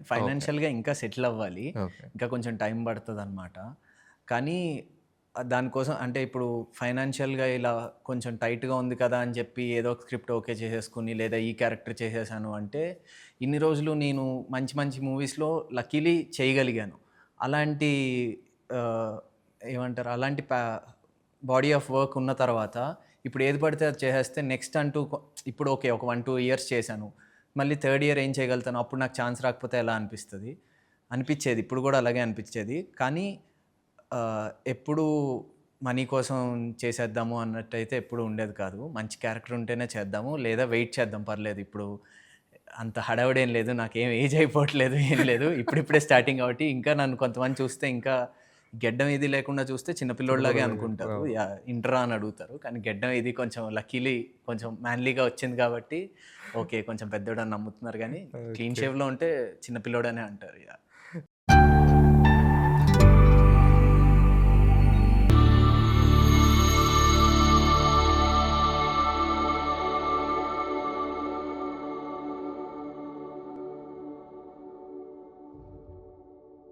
ఫైనాన్షియల్గా ఇంకా సెటిల్ అవ్వాలి, ఓకే. ఇంకా కొంచెం టైం పడుతుంది అనమాట. కానీ దానికోసం అంటే ఇప్పుడు ఫైనాన్షియల్గా ఇలా కొంచెం టైట్గా ఉంది కదా అని చెప్పి ఏదో ఒక స్క్రిప్ట్ ఓకే చేసేసుకుని లేదా ఈ క్యారెక్టర్ చేసేసాను అంటే ఇన్ని రోజులు నేను మంచి మంచి మూవీస్లో లక్కీలీ చేయగలిగాను. అలాంటి ఆ, ఏమంటారు అలాంటి బాడీ ఆఫ్ వర్క్ ఉన్న తర్వాత ఇప్పుడు ఏది పడితే అది చేసేస్తే నెక్స్ట్ అంటూ ఇప్పుడు ఓకే ఒక 1-2 ఇయర్స్ చేశాను, మళ్ళీ థర్డ్ ఇయర్ ఏం చేయగలుగుతాను, అప్పుడు నాకు ఛాన్స్ రాకపోతే ఎలా అనిపించేది, ఇప్పుడు కూడా అలాగే అనిపించేది. కానీ ఎప్పుడు మనీ కోసం చేసేద్దాము అన్నట్టయితే ఎప్పుడు ఉండేది కాదు. మంచి క్యారెక్టర్ ఉంటేనే చేద్దాము, లేదా వెయిట్ చేద్దాం పర్లేదు. ఇప్పుడు అంత హడావిడేం లేదు, నాకేం ఏజ్ అయిపోవట్లేదు, ఏం లేదు. ఇప్పుడిప్పుడే స్టార్టింగ్ కాబట్టి ఇంకా నన్ను కొంతమంది చూస్తే ఇంకా గెడ్డం ఇది లేకుండా చూస్తే చిన్నపిల్లోడిలాగే అనుకుంటారు. అవును. ఇంటరా అని అడుగుతారు. కానీ గెడ్డం ఇది కొంచెం లక్కీలీ కొంచెం మ్యాన్లీగా వచ్చింది కాబట్టి ఓకే కొంచెం పెద్దోడని నమ్ముతున్నారు. కానీ క్లీన్ ఓకే. షేవ్‌లో ఉంటే చిన్నపిల్లోడనే అంటారు. యాహ్!